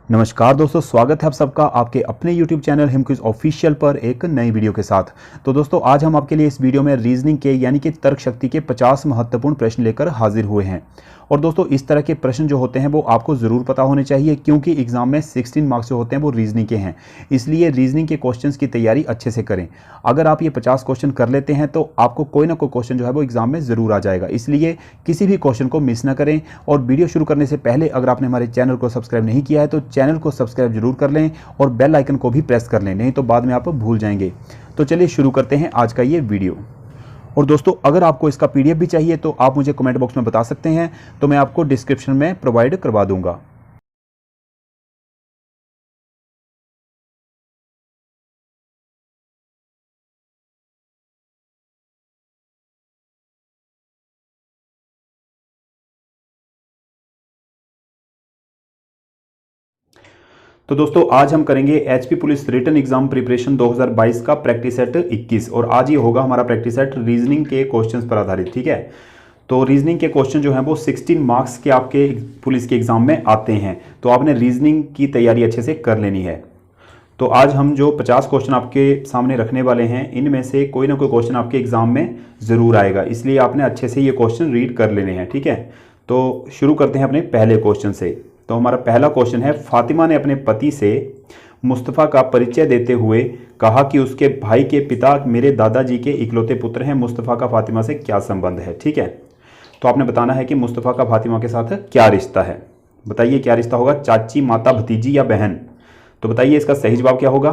नमस्कार दोस्तों, स्वागत है आप सबका आपके अपने YouTube channel him quiz official पर एक नई वीडियो के साथ। तो दोस्तों, आज हम आपके लिए इस वीडियो में रीजनिंग के यानी कि तर्क शक्ति के 50 महत्वपूर्ण प्रश्न लेकर हाजिर हुए हैं। और दोस्तों, इस तरह के प्रश्न जो होते हैं वो आपको ज़रूर पता होने चाहिए, क्योंकि एग्जाम में 16 मार्क्स जो होते हैं वो रीजनिंग के हैं। इसलिए रीजनिंग के क्वेश्चंस की तैयारी अच्छे से करें। अगर आप ये 50 क्वेश्चन कर लेते हैं तो आपको कोई ना कोई क्वेश्चन जो है वो एग्जाम में ज़रूर आ जाएगा। इसलिए किसी भी क्वेश्चन को मिस ना करें। और वीडियो शुरू करने से पहले अगर आपने हमारे चैनल को सब्सक्राइब नहीं किया है तो चैनल को सब्सक्राइब जरूर कर लें और बेल आइकन को भी प्रेस कर लें, नहीं तो बाद में आप भूल जाएंगे। तो चलिए शुरू करते हैं आज का ये वीडियो। और दोस्तों, अगर आपको इसका पीडीएफ भी चाहिए तो आप मुझे कमेंट बॉक्स में बता सकते हैं, तो मैं आपको डिस्क्रिप्शन में प्रोवाइड करवा दूंगा। तो दोस्तों, आज हम करेंगे HP police written exam preparation 2022 का प्रैक्टिस सेट 21। और आज ये होगा हमारा प्रैक्टिस सेट रीजनिंग के क्वेश्चंस पर आधारित। ठीक है, तो रीजनिंग के क्वेश्चन जो हैं वो 16 मार्क्स के आपके पुलिस के एग्जाम में आते हैं, तो आपने रीजनिंग की तैयारी अच्छे से कर लेनी है। तो आज हम जो 50 क्वेश्चन आपके सामने रखने वाले हैं, इनमें से कोई ना कोई क्वेश्चन आपके एग्जाम में ज़रूर आएगा, इसलिए आपने अच्छे से ये क्वेश्चन रीड कर लेने हैं। ठीक है, तो शुरू करते हैं अपने पहले क्वेश्चन से। तो हमारा पहला क्वेश्चन है, फातिमा ने अपने पति से मुस्तफ़ा का परिचय देते हुए कहा कि उसके भाई के पिता मेरे दादाजी के इकलौते पुत्र हैं। मुस्तफ़ा का फातिमा से क्या संबंध है? ठीक है, तो आपने बताना है कि मुस्तफ़ा का फातिमा के साथ क्या रिश्ता है। बताइए क्या रिश्ता होगा, चाची, माता, भतीजी या बहन? तो बताइए इसका सही जवाब क्या होगा।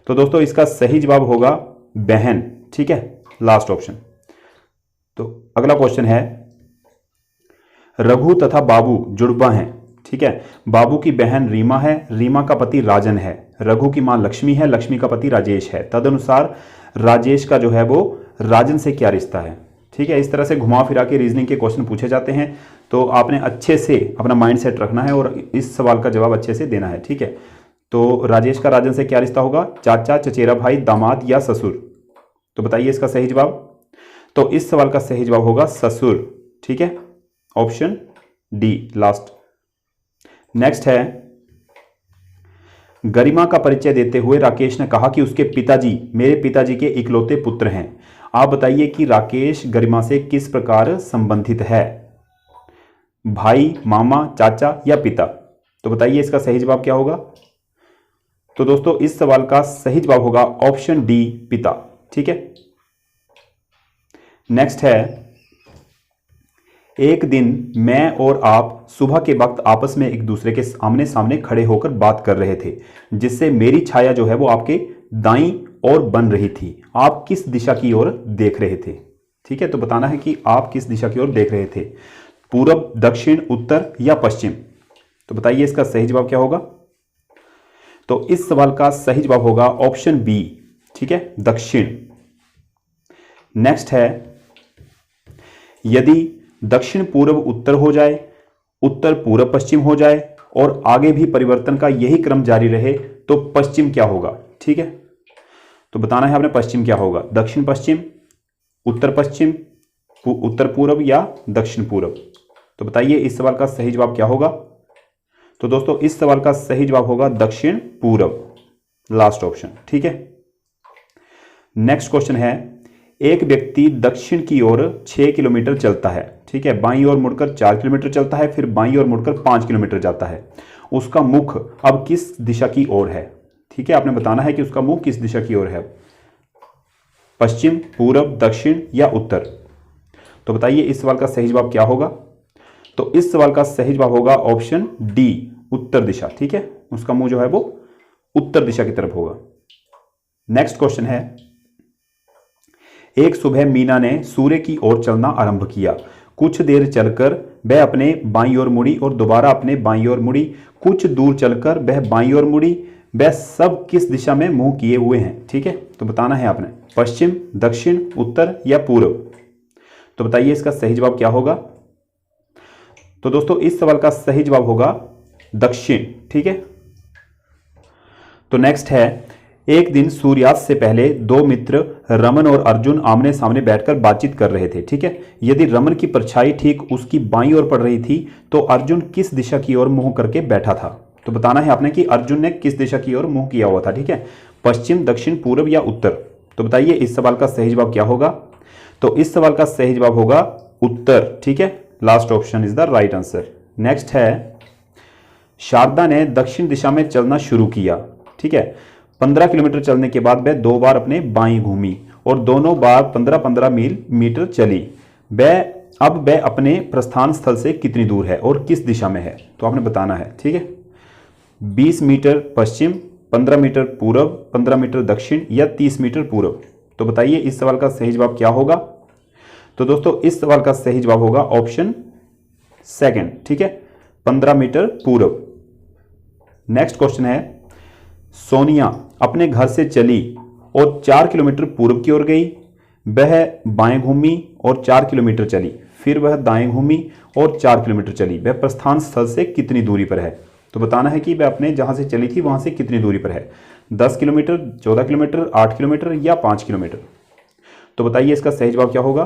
तो दोस्तों, इसका सही जवाब होगा बहन। ठीक है, लास्ट ऑप्शन। तो अगला क्वेश्चन है, रघु तथा बाबू जुड़वा हैं। ठीक है, बाबू की बहन रीमा है, रीमा का पति राजन है, रघु की मां लक्ष्मी है, लक्ष्मी का पति राजेश है। तदनुसार राजेश का जो है वो राजन से क्या रिश्ता है? ठीक है, इस तरह से घुमा फिरा के रीजनिंग के क्वेश्चन पूछे जाते हैं, तो आपने अच्छे से अपना माइंड सेट रखना है और इस सवाल का जवाब अच्छे से देना है। ठीक है, तो राजेश का राजन से क्या रिश्ता होगा? चाचा, चचेरा भाई, दामाद या ससुर? तो बताइए इसका सही जवाब। तो इस सवाल का सही जवाब होगा ससुर। ठीक है, ऑप्शन डी लास्ट। नेक्स्ट है, गरिमा का परिचय देते हुए राकेश ने कहा कि उसके पिताजी मेरे पिताजी के इकलौते पुत्र हैं। आप बताइए कि राकेश गरिमा से किस प्रकार संबंधित है? भाई, मामा, चाचा या पिता? तो बताइए इसका सही जवाब क्या होगा। तो दोस्तों, इस सवाल का सही जवाब होगा ऑप्शन डी, पिता। ठीक है, नेक्स्ट है, एक दिन मैं और आप सुबह के वक्त आपस में एक दूसरे के आमने सामने खड़े होकर बात कर रहे थे, जिससे मेरी छाया जो है वो आपके दाईं ओर बन रही थी। आप किस दिशा की ओर देख रहे थे? ठीक है, तो बताना है कि आप किस दिशा की ओर देख रहे थे, पूरब, दक्षिण, उत्तर या पश्चिम? तो बताइए इसका सही जवाब क्या होगा। तो इस सवाल का सही जवाब होगा ऑप्शन बी। ठीक है, दक्षिण। नेक्स्ट है, यदि दक्षिण पूर्व उत्तर हो जाए, उत्तर पूर्व पश्चिम हो जाए और आगे भी परिवर्तन का यही क्रम जारी रहे तो पश्चिम क्या होगा? ठीक है, तो बताना है आपने पश्चिम क्या होगा, दक्षिण पश्चिम, उत्तर पश्चिम, उत्तर पूर्व या दक्षिण पूर्व? तो बताइए इस सवाल का सही जवाब क्या होगा। तो दोस्तों, इस सवाल का सही जवाब होगा दक्षिण पूर्व, लास्ट ऑप्शन। ठीक है, नेक्स्ट क्वेश्चन है, एक व्यक्ति दक्षिण की ओर 6 किलोमीटर चलता है। ठीक है, बाईं ओर मुड़कर 4 किलोमीटर चलता है, फिर बाईं ओर मुड़कर 5 किलोमीटर जाता है। उसका मुख अब किस दिशा की ओर है? ठीक है, आपने बताना है कि उसका मुख किस दिशा की ओर है, पश्चिम, पूरब, दक्षिण या उत्तर? तो बताइए इस सवाल का सही जवाब क्या होगा। तो इस सवाल का सही जवाब होगा ऑप्शन डी, उत्तर दिशा। ठीक है, उसका मुंह जो है वो उत्तर दिशा की तरफ होगा। नेक्स्ट क्वेश्चन है, एक सुबह मीना ने सूर्य की ओर चलना आरंभ किया। कुछ देर चलकर वह अपने बाईं ओर मुड़ी और दोबारा अपने बाईं ओर मुड़ी। कुछ दूर चलकर वह बाईं ओर मुड़ी। वह सब किस दिशा में मुंह किए हुए हैं? ठीक है, तो बताना है आपने, पश्चिम, दक्षिण, उत्तर या पूर्व? तो बताइए इसका सही जवाब क्या होगा। तो दोस्तों, इस सवाल का सही जवाब होगा दक्षिण। ठीक है, तो नेक्स्ट है, एक दिन सूर्यास्त से पहले दो मित्र रमन और अर्जुन आमने सामने बैठकर बातचीत कर रहे थे। ठीक है, यदि रमन की परछाई ठीक उसकी बाईं ओर पड़ रही थी तो अर्जुन किस दिशा की ओर मुंह करके बैठा था? तो बताना है आपने कि अर्जुन ने किस दिशा की ओर मुंह किया हुआ था। ठीक है, पश्चिम, दक्षिण, पूर्व या उत्तर। तो बताइए इस सवाल का सही जवाब क्या होगा। तो इस सवाल का सही जवाब होगा उत्तर। ठीक है, last option is the right answer. Next है, शारदा ने दक्षिण दिशा में चलना शुरू किया। ठीक है, 15 किलोमीटर चलने के बाद वह 2 बार अपने बाईं घूमी और दोनों बार 15-15 मीटर चली। वह अपने प्रस्थान स्थल से कितनी दूर है और किस दिशा में है, तो आपने बताना है। ठीक है, 20 मीटर पश्चिम, 15 मीटर पूर्व, 15 मीटर दक्षिण या 30 मीटर पूर्व। तो बताइए इस सवाल का सही जवाब क्या होगा। तो दोस्तों इस सवाल का सही जवाब होगा ऑप्शन सेकंड। ठीक है, 15 मीटर पूर्व। नेक्स्ट क्वेश्चन है, सोनिया अपने घर से चली और 4 किलोमीटर पूर्व की ओर गई। वह बाएं घूमी और 4 किलोमीटर चली। फिर वह दाएं घूमी और 4 किलोमीटर चली। वह प्रस्थान स्थल से कितनी दूरी पर है। तो बताना है कि वह अपने जहां से चली थी वहां से कितनी दूरी पर है। 10 किलोमीटर, 14 किलोमीटर, 8 किलोमीटर या 5 किलोमीटर। तो बताइए इसका सही जवाब क्या होगा।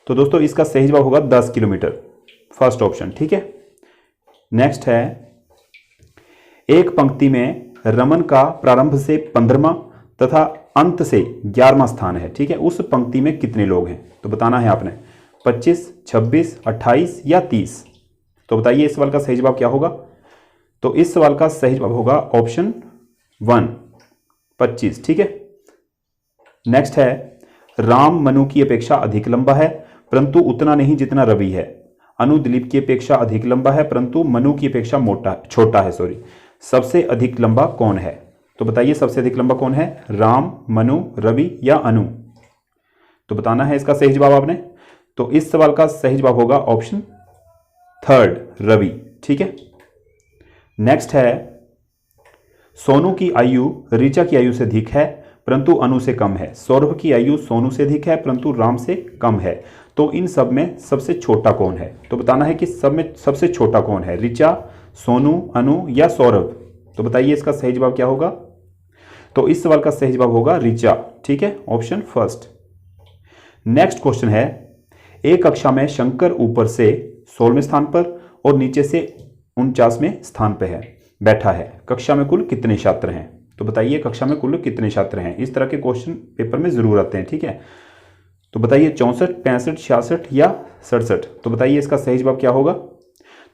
तो दोस्तों इसका सही जवाब होगा 10 किलोमीटर, फर्स्ट ऑप्शन। ठीक है, नेक्स्ट है, एक पंक्ति में रमन का प्रारंभ से 15वां तथा अंत से 11वां स्थान है। ठीक है, उस पंक्ति में कितने लोग हैं। तो बताना है आपने 25, 26, 28 या 30। तो बताइए इस सवाल का सही जवाब क्या होगा। तो इस सवाल का सही जवाब होगा ऑप्शन 1, 25। ठीक है, नेक्स्ट है, राम मनु की अपेक्षा अधिक लंबा है परंतु उतना नहीं जितना रवि है। अनु दिलीप की अपेक्षा अधिक लंबा है परंतु मनु की अपेक्षा छोटा है। सबसे अधिक लंबा कौन है। तो बताइए सबसे अधिक लंबा कौन है, राम, मनु, रवि या अनु। तो बताना है इसका सही जवाब आपने। तो इस सवाल का सही जवाब होगा ऑप्शन 3, रवि। ठीक है, नेक्स्ट है, सोनू की आयु ऋचा की आयु से अधिक है परंतु अनु से कम है। सौरभ की आयु सोनू से अधिक है परंतु राम से कम है। तो इन सब में सबसे छोटा कौन है। तो बताना है कि सब में सबसे छोटा कौन है, ऋचा, सोनू, अनु या सौरभ। तो बताइए इसका सही जवाब क्या होगा। तो इस सवाल का सही जवाब होगा ऋचा। ठीक है, ऑप्शन फर्स्ट। नेक्स्ट क्वेश्चन है, एक कक्षा में शंकर ऊपर से 16वें स्थान पर और नीचे से 49वें स्थान पर है बैठा है। कक्षा में कुल कितने छात्र हैं। तो बताइए कक्षा में कुल कितने छात्र हैं। इस तरह के क्वेश्चन पेपर में जरूर आते हैं। ठीक है, तो बताइए 64, 65, 66 या 67। तो बताइए इसका सही जवाब क्या होगा।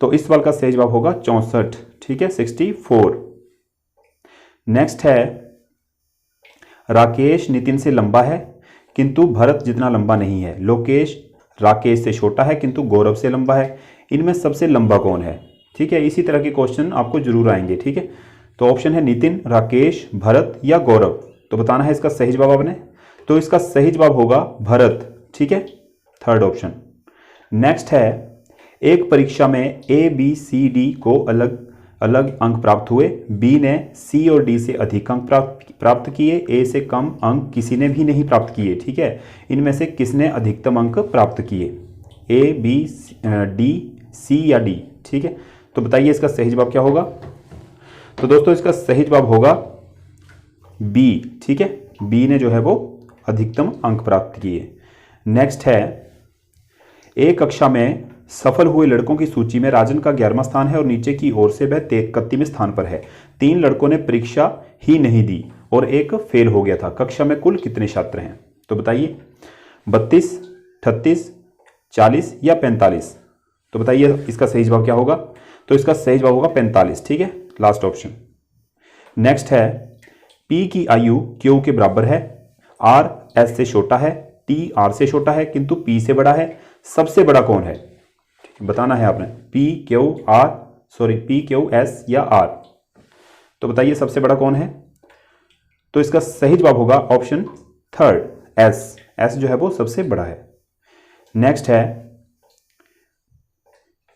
तो इस सवाल का सही जवाब होगा 64। ठीक है, 64। नेक्स्ट है, राकेश नितिन से लंबा है किंतु भरत जितना लंबा नहीं है। लोकेश राकेश से छोटा है किंतु गौरव से लंबा है। इनमें सबसे लंबा कौन है। ठीक है, इसी तरह के क्वेश्चन आपको जरूर आएंगे। ठीक है, तो ऑप्शन है नितिन, राकेश, भरत या गौरव। तो बताना है इसका सही जवाब आपने। तो इसका सही जवाब होगा भरत। ठीक है, थर्ड ऑप्शन। नेक्स्ट है, एक परीक्षा में ए, बी, सी, डी को अलग अलग अंक प्राप्त हुए। बी ने सी और डी से अधिक अंक प्राप्त किए। ए से कम अंक किसी ने भी नहीं प्राप्त किए। ठीक है, इनमें से किसने अधिकतम अंक प्राप्त किए, ए, बी, डी, सी या डी। ठीक है, तो बताइए इसका सही जवाब क्या होगा। तो दोस्तों इसका सही जवाब होगा बी। ठीक है, बी ने जो है वो अधिकतम अंक प्राप्त किए। नेक्स्ट है, एक कक्षा में सफल हुए लड़कों की सूची में राजन का 11वां स्थान है और नीचे की ओर से वह 31वें स्थान पर है। 3 लड़कों ने परीक्षा ही नहीं दी और एक फेल हो गया था। कक्षा में कुल कितने छात्र हैं। तो बताइए 32, 38, 40 या 45। तो बताइए इसका सही जवाब क्या होगा। तो इसका सही जवाब होगा 45। ठीक है, लास्ट ऑप्शन। नेक्स्ट है, P की आयु Q के बराबर है। R S से छोटा है, T R से छोटा है किंतु P से बड़ा है। सबसे बड़ा कौन है। बताना है आपने P Q S या R। तो बताइए सबसे बड़ा कौन है। तो इसका सही जवाब होगा ऑप्शन 3, S जो है वो सबसे बड़ा है। नेक्स्ट है,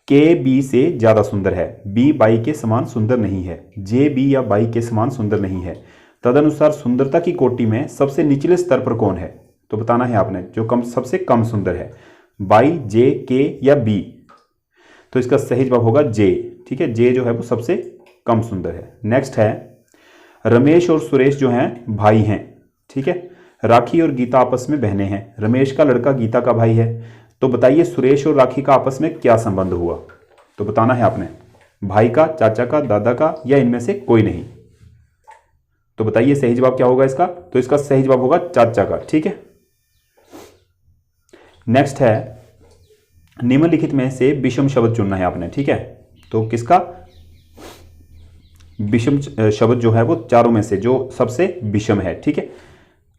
K B से ज्यादा सुंदर है। B बाई के समान सुंदर नहीं है। J B या बाई के समान सुंदर नहीं है। तदनुसार सुंदरता की कोटि में सबसे निचले स्तर पर कौन है। तो बताना है आपने जो सबसे कम सुंदर है, बाई, J, K या B। तो इसका सही जवाब होगा J। ठीक है, J जो है वो सबसे कम सुंदर है। नेक्स्ट है, रमेश और सुरेश जो हैं भाई हैं। ठीक है, राखी और गीता आपस में बहनें हैं। रमेश का लड़का गीता का भाई है। तो बताइए सुरेश और राखी का आपस में क्या संबंध हुआ। तो बताना है आपने। भाई का, चाचा का, दादा का, या इनमें से कोई नहीं? तो बताइए सही जवाब क्या होगा इसका? तो इसका सही जवाब होगा चाचा का। ठीक है, नेक्स्ट है, निम्नलिखित में से विषम शब्द चुनना है आपने। ठीक है, तो किसका विषम शब्द जो है वो चारों में से जो सबसे विषम है। ठीक है,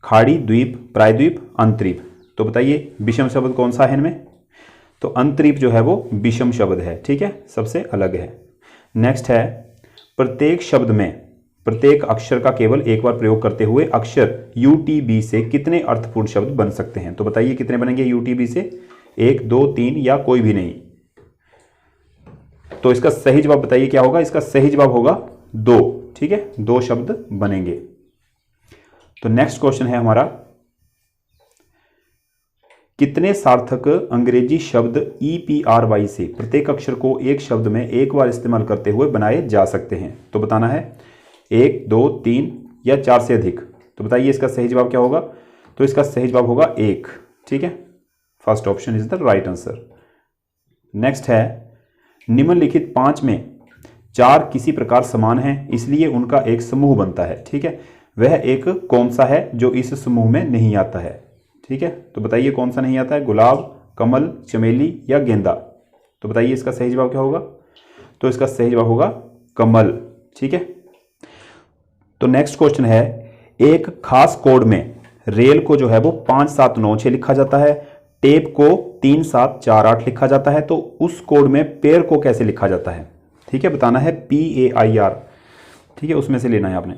खाड़ी, द्वीप, प्रायद्वीप, अंतरीप। तो बताइए विषम शब्द कौन सा है इनमें? तो अंतरीप जो है वो विषम शब्द है। ठीक है, सबसे अलग है। नेक्स्ट है, प्रत्येक शब्द में प्रत्येक अक्षर का केवल एक बार प्रयोग करते हुए अक्षर UTB से कितने अर्थपूर्ण शब्द बन सकते हैं? तो बताइए कितने बनेंगे UTB से? 1, 2, 3 या कोई भी नहीं? तो इसका सही जवाब बताइए क्या होगा? इसका सही जवाब होगा 2। ठीक है, 2 शब्द बनेंगे। तो नेक्स्ट क्वेश्चन है हमारा, कितने सार्थक अंग्रेजी शब्द EPRY से प्रत्येक अक्षर को एक शब्द में एक बार इस्तेमाल करते हुए बनाए जा सकते हैं? तो बताना है 1, 2, 3 या 4 से अधिक। तो बताइए इसका सही जवाब क्या होगा? तो इसका सही जवाब होगा 1। ठीक है, first option is the right answer. Next है, निम्नलिखित 5 में 4 किसी प्रकार समान हैं, इसलिए उनका एक समूह बनता है। ठीक है, वह एक कौन सा है जो इस समूह में नहीं आता है? ठीक है, तो बताइए कौन सा नहीं आता है? गुलाब, कमल, चमेली या गेंदा? तो बताइए इसका सही जवाब क्या होगा? तो इसका सही जवाब होगा कमल। ठीक है, तो नेक्स्ट क्वेश्चन है, एक खास कोड में रेल को जो है वो 5796 लिखा जाता है, टेप को 3748 लिखा जाता है, तो उस कोड में पेड़ को कैसे लिखा जाता है? ठीक है, बताना है PAIR। ठीक है, उसमें से लेना है आपने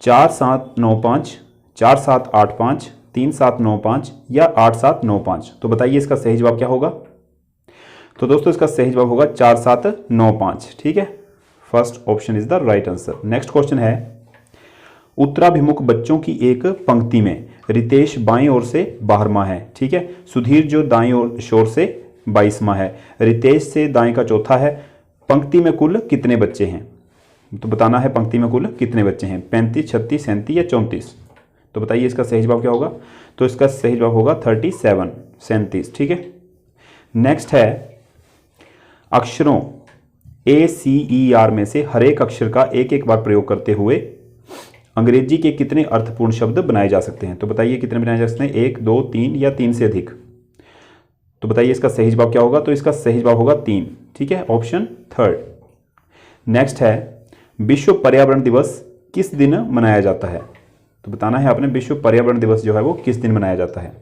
4795, 4785, 3795 या 8795। तो बताइए इसका सही जवाब क्या होगा? तो दोस्तों इसका सही जवाब होगा 4795। ठीक है, first option is the right answer. Next question है, उत्तराभिमुख बच्चों की एक पंक्ति में रितेश बाईं ओर से 12वां है। ठीक है, सुधीर जो दाईं ओर से 22वां है, रितेश से दाएं का चौथा है। पंक्ति में कुल कितने बच्चे हैं? तो बताना है पंक्ति में कुल कितने बच्चे हैं? 35, 36, 37 या 34? तो बताइए इसका सही जवाब क्या होगा? तो इसका सही जवाब होगा 37, 37। ठीक है, नेक्स्ट है, अक्षरों ACER में से हर एक अक्षर का एक एक बार प्रयोग करते हुए अंग्रेजी के कितने अर्थपूर्ण शब्द बनाए जा सकते हैं? तो बताइए कितने बनाए जा सकते हैं? 1, 2, 3 या 3 से अधिक? तो बताइए इसका सही जवाब क्या होगा? तो इसका सही जवाब होगा 3। ठीक है, ऑप्शन थर्ड। नेक्स्ट है, विश्व पर्यावरण दिवस किस दिन मनाया जाता है? तो बताना है आपने विश्व पर्यावरण दिवस जो है वो किस दिन मनाया जाता है?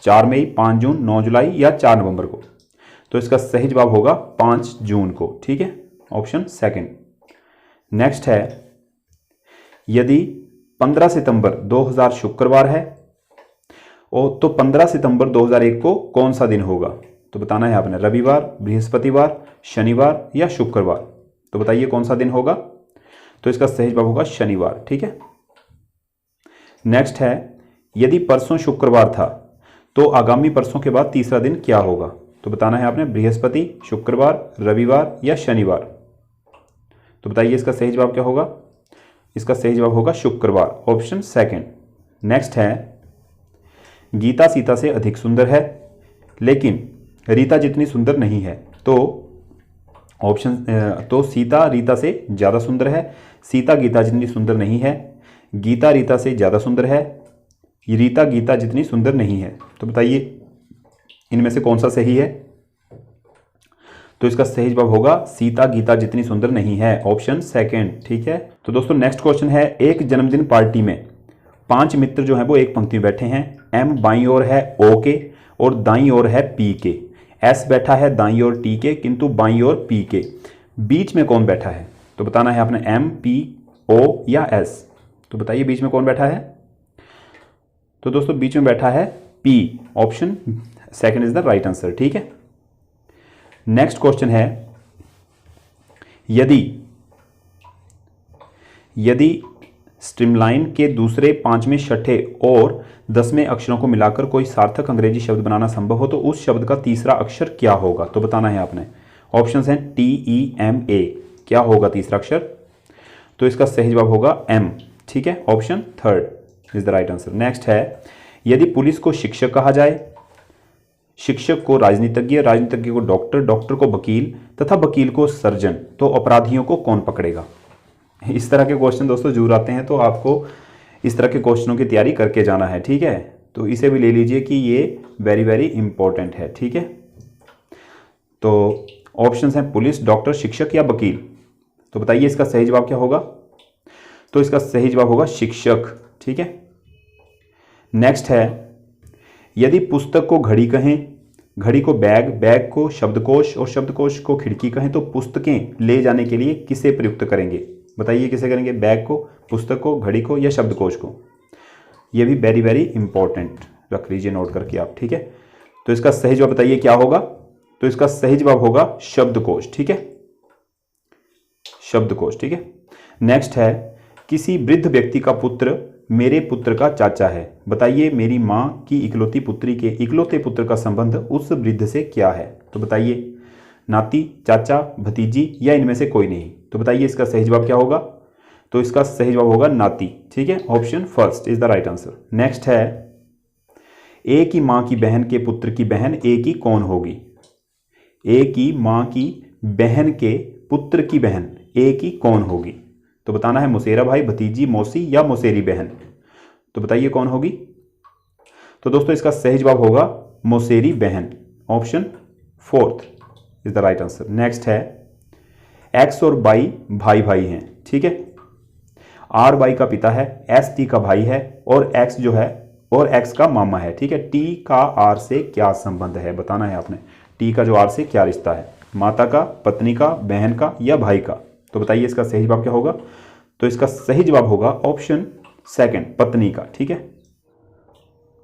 4 मई, 5 जून, 9 जुलाई या 4 नवंबर को? तो इसका सही जवाब होगा 5 जून को। ठीक है, ऑप्शन सेकंड। नेक्स्ट है, यदि 15 सितंबर 2000 शुक्रवार है और तो 15 सितंबर 2001 को कौन सा दिन होगा? तो बताना है आपने रविवार, बृहस्पतिवार, शनिवार या शुक्रवार? तो बताइए कौन सा दिन होगा? तो इसका सही जवाब होगा शनिवार। ठीक है, नेक्स्ट है, यदि परसों शुक्रवार था तो आगामी परसों के बाद तीसरा दिन क्या होगा? तो बताना है आपने बृहस्पति, शुक्रवार, रविवार या शनिवार? तो बताइए इसका सही जवाब क्या होगा? इसका सही जवाब होगा शुक्रवार, ऑप्शन सेकंड। नेक्स्ट है, गीता सीता से अधिक सुंदर है लेकिन रीता जितनी सुंदर नहीं है। तो सीता रीता से ज़्यादा सुंदर है, सीता गीता जितनी सुंदर नहीं है, गीता रीता से ज़्यादा सुंदर है, रीता गीता जितनी सुंदर नहीं है। तो बताइए इनमें से कौन सा सही है? तो इसका सही जवाब होगा सीता गीता जितनी सुंदर नहीं है, ऑप्शन सेकंड। ठीक है, तो दोस्तों नेक्स्ट क्वेश्चन है, एक जन्मदिन पार्टी में 5 मित्र जो हैं वो एक पंक्ति में बैठे हैं। M बाईं ओर है O के और दाईं ओर है P के। S बैठा है दाईं ओर T के किंतु बाईं ओर P के। बीच में कौन बैठा है? तो बताना है आपने M, P, O या S? तो बताइए बीच में कौन बैठा है? तो दोस्तों बीच में बैठा है P, option second is the right answer. ठीक है, नेक्स्ट क्वेश्चन है, यदि स्ट्रीमलाइन के दूसरे, 5वें, 6ठे और 10वें अक्षरों को मिलाकर कोई सार्थक अंग्रेजी शब्द बनाना संभव हो तो उस शब्द का तीसरा अक्षर क्या होगा? तो बताना है आपने। ऑप्शंस हैं TEMA। क्या होगा तीसरा अक्षर? तो इसका सही जवाब होगा M। ठीक है, option third is the right answer. Next है, यदि पुलिस को शिक्षक कहा जाए शिक्षक को राजनीतिज्ञ, राजनीतिज्ञ को डॉक्टर, डॉक्टर को वकील तथा वकील को सर्जन, तो अपराधियों को कौन पकड़ेगा। इस तरह के क्वेश्चन दोस्तों जरूर आते हैं, तो आपको इस तरह के क्वेश्चनों की तैयारी करके जाना है, ठीक है। तो इसे भी ले लीजिए कि ये वेरी वेरी इंपॉर्टेंट है, ठीक है। तो ऑप्शंस हैं पुलिस, डॉक्टर, शिक्षक या वकील। तो बताइए इसका सही जवाब क्या होगा। तो इसका सही जवाब होगा शिक्षक, ठीक है। नेक्स्ट है, यदि पुस्तक को घड़ी कहें, घड़ी को बैग, बैग को शब्दकोश और शब्दकोश को खिड़की कहें, तो पुस्तकें ले जाने के लिए किसे प्रयुक्त करेंगे। बताइए किसे करेंगे, बैग को, पुस्तक को, घड़ी को या शब्दकोश को। यह भी वेरी वेरी इंपॉर्टेंट रख लीजिए नोट करके आप, ठीक है। तो इसका सही जवाब बताइए क्या होगा। तो इसका सही जवाब होगा शब्दकोश, ठीक है, शब्दकोश, ठीक है। नेक्स्ट है, किसी वृद्ध व्यक्ति का पुत्र मेरे पुत्र का चाचा है। बताइए मेरी मां की इकलौती पुत्री के इकलौते पुत्र का संबंध उस वृद्ध से क्या है। तो बताइए नाती, चाचा, भतीजी या इनमें से कोई नहीं। तो बताइए इसका सही जवाब क्या होगा। तो इसका सही जवाब होगा नाती, ठीक है। Option first is the right answer. Next है, ए की मां की बहन के पुत्र की बहन ए की कौन होगी। ए की मां की बहन के पुत्र की बहन ए की कौन होगी। तो बताना है मौसेरा भाई, भतीजी, मौसी या मौसेरी बहन। तो बताइए कौन होगी। तो दोस्तों इसका सही जवाब होगा मौसेरी बहन। Option fourth is the right answer. Next है, एक्स और बाई भाई भाई हैं, ठीक है। आर बाई का पिता है, एस टी का भाई है और एक्स जो है और एक्स का मामा है, ठीक है। टी का आर से क्या संबंध है बताना है आपने। टी का जो आर से क्या रिश्ता है, माता का, पत्नी का, बहन का या भाई का। तो बताइए इसका सही जवाब क्या होगा। तो इसका सही जवाब होगा ऑप्शन सेकंड, पत्नी का, ठीक है।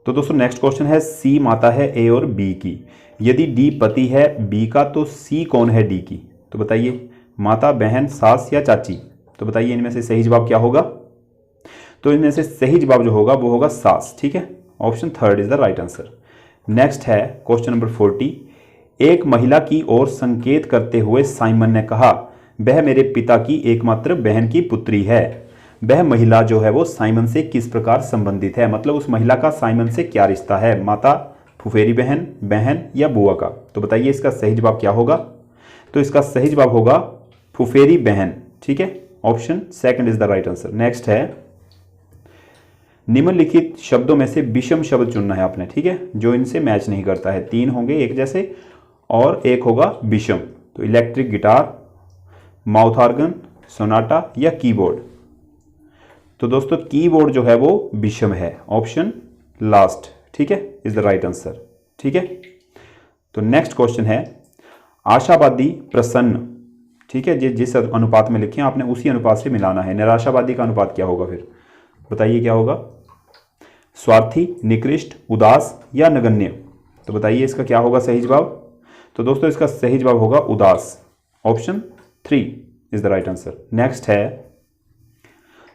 तो दोस्तों नेक्स्ट क्वेश्चन है, सी माता है ए और बी की। यदि डी पति है बी का तो सी कौन है डी की। तो बताइए माता, बहन, सास या चाची। तो बताइए इनमें से सही जवाब क्या होगा। तो इनमें से सही जवाब जो होगा वो होगा सास, ठीक है। Option third is the right answer. Next है क्वेश्चन नंबर 40। एक महिला की ओर संकेत करते हुए साइमन ने कहा, वह मेरे पिता की एकमात्र बहन की पुत्री है। वह महिला जो है वो साइमन से किस प्रकार संबंधित है, मतलब उस महिला का साइमन से क्या रिश्ता है, माता, फुफेरी बहन, बहन या बुआ का। तो बताइए इसका सही जवाब क्या होगा। तो इसका सही जवाब होगा फुफेरी बहन, ठीक है। Option second is the right answer. Next है, निम्नलिखित शब्दों में से विषम शब्द चुनना है आपने, ठीक है, जो इनसे मैच नहीं करता है। 3 होंगे एक जैसे और एक होगा विषम। तो electric guitar, mouth organ, Sonata या कीबोर्ड। तो दोस्तों कीबोर्ड जो है वो विषम है। ऑप्शन लास्ट, ठीक है, इज द राइट आंसर, ठीक है। तो नेक्स्ट क्वेश्चन है, आशावादी, प्रसन्न, ठीक है, जिस अनुपात में लिखे आपने उसी अनुपात से मिलाना है। निराशावादी का अनुपात क्या होगा फिर बताइए क्या होगा। स्वार्थी, निकृष्ट, उदास या नगण्य। तो बताइए इसका क्या होगा सही जवाब। तो दोस्तों इसका सही जवाब होगा उदास। Option 3 is the right answer. Next है,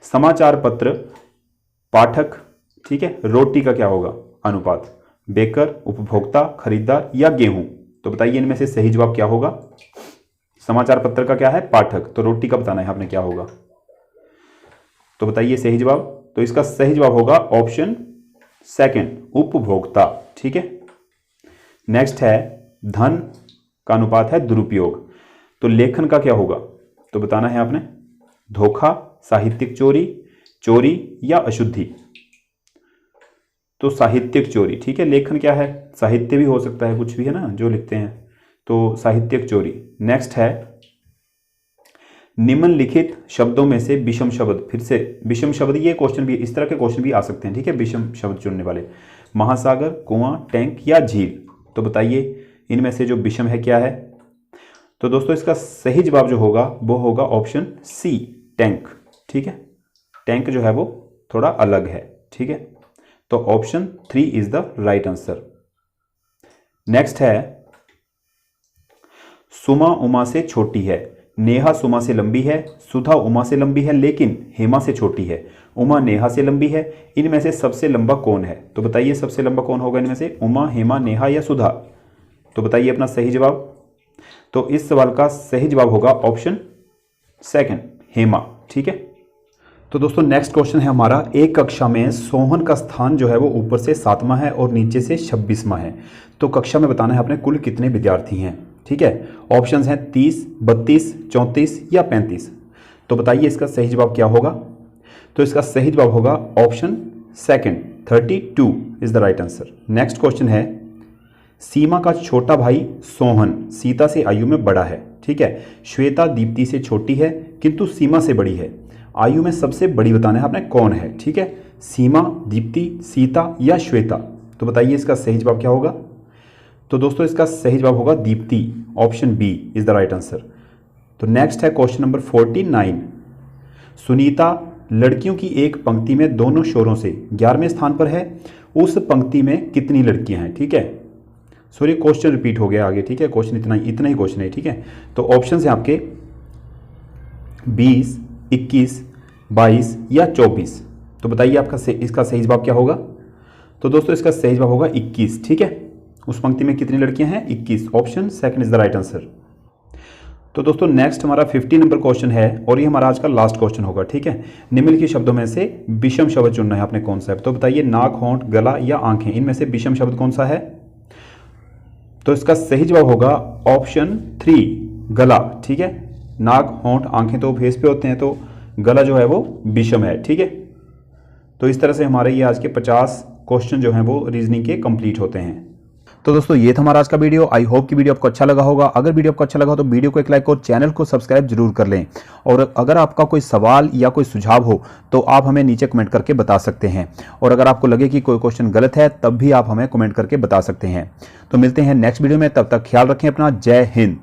समाचार पत्र पाठक, ठीक है, रोटी का क्या होगा अनुपात, बेकर, उपभोक्ता, खरीदार या गेहूं। तो बताइए इनमें से सही जवाब क्या होगा। समाचार पत्र का क्या है पाठक, तो रोटी का बताना है आपने क्या होगा। तो बताइए सही जवाब। तो इसका सही जवाब होगा ऑप्शन सेकंड, उपभोक्ता, ठीक है। नेक्स्ट है, धन का अनुपात है दुरुपयोग। तो लेखन का क्या होगा तो बताना है आपने, धोखा, साहित्यिक चोरी, चोरी या अशुद्धि। तो साहित्यिक चोरी, ठीक है। लेखन क्या है, साहित्य भी हो सकता है, कुछ भी है ना जो लिखते हैं, तो साहित्यिक चोरी। नेक्स्ट है, निम्नलिखित शब्दों में से विषम शब्द, फिर से विषम शब्द, ये क्वेश्चन भी, इस तरह के क्वेश्चन भी आ सकते हैं, ठीक है, विषम शब्द चुनने वाले। महासागर, कुआं, टैंक या झील। तो बताइए इनमें से जो विषम है क्या है। तो दोस्तों इसका सही जवाब जो होगा वो होगा ऑप्शन सी, टैंक, ठीक है। टैंक जो है वो थोड़ा अलग है, ठीक है। तो option 3 is the right answer. Next है, सुमा उमा से छोटी है, नेहा सुमा से लंबी है, सुधा उमा से लंबी है लेकिन हेमा से छोटी है, उमा नेहा से लंबी है, इनमें से सबसे लंबा कौन है। तो बताइए सबसे लंबा कौन होगा इनमें से, उमा, हेमा, नेहा या सुधा। तो बताइए अपना सही जवाब। तो इस सवाल का सही जवाब होगा ऑप्शन सेकंड, हेमा, ठीक है। तो दोस्तों नेक्स्ट क्वेश्चन है हमारा, एक कक्षा में सोहन का स्थान जो है वो ऊपर से 7वां है और नीचे से 26वां है। तो कक्षा में बताना है आपने कुल कितने विद्यार्थी हैं। ठीक है, ऑप्शंस हैं 30, 32, 34 या 35। तो बताइए इसका सही जवाब क्या होगा। तो इसका सही जवाब होगा option second, 32 is the right answer. Next question है, सीमा का छोटा भाई सोहन सीता से आयु में बड़ा है। ठीक है, श्वेता दीप्ति से छोटी है किंतु सीमा से बड़ी है। आयु में सबसे बड़ी बताना है आपने कौन है। ठीक है, सीमा, दीप्ति, सीता या श्वेता। तो बताइए इसका सही जवाब क्या होगा। तो दोस्तों इसका सही जवाब होगा Deepti, option B is the right answer. तो नेक्स्ट है क्वेश्चन नंबर 49। सुनीता लड़कियों की एक पंक्ति में दोनों शोरों से 11वें स्थान पर है, उस पंक्ति में कितनी लड़कियां हैं। ठीक है, सॉरी क्वेश्चन रिपीट हो गया आगे। ठीक है, क्वेश्चन इतना ही क्वेश्चन है। ठीक है, तो ऑप्शन है आपके 20, 21, 22 या 24। तो बताइए आपका इसका सही जवाब क्या होगा। तो दोस्तों इसका सही जवाब होगा 21। ठीक है, उस पंक्ति में कितनी लड़कियां हैं, 21। Option second is the right answer. तो दोस्तों नेक्स्ट हमारा 50 नंबर क्वेश्चन है और ये हमारा आज का लास्ट क्वेश्चन होगा। ठीक है, निम्नलिखित शब्दों में से विषम शब्द चुनना है आपने कौन सा है। तो बताइए नाक, होंठ, गला या आंखें, इनमें से विषम शब्द कौन सा है। तो इसका सही जवाब होगा ऑप्शन 3 गला। ठीक है, नाक, होंठ, आंखें तो फेस पे होते हैं, तो गला जो है वो विषम है। ठीक है, तो इस तरह से हमारे ये आज के 50 क्वेश्चन जो हैं वो रीजनिंग के कंप्लीट होते हैं। तो दोस्तों ये था हमारा आज का वीडियो। आई होप कि वीडियो आपको अच्छा लगा होगा। अगर वीडियो आपको अच्छा लगा हो तो वीडियो को एक लाइक और चैनल को सब्सक्राइब जरूर कर लें। और अगर आपका कोई सवाल या कोई सुझाव हो तो आप हमें नीचे कमेंट करके बता सकते हैं। और अगर आपको लगे कि कोई क्वेश्चन गलत है तब भी आप हमें कमेंट करके बता सकते हैं। तो मिलते हैं नेक्स्ट वीडियो में, तब तक ख्याल रखें अपना। जय हिंद।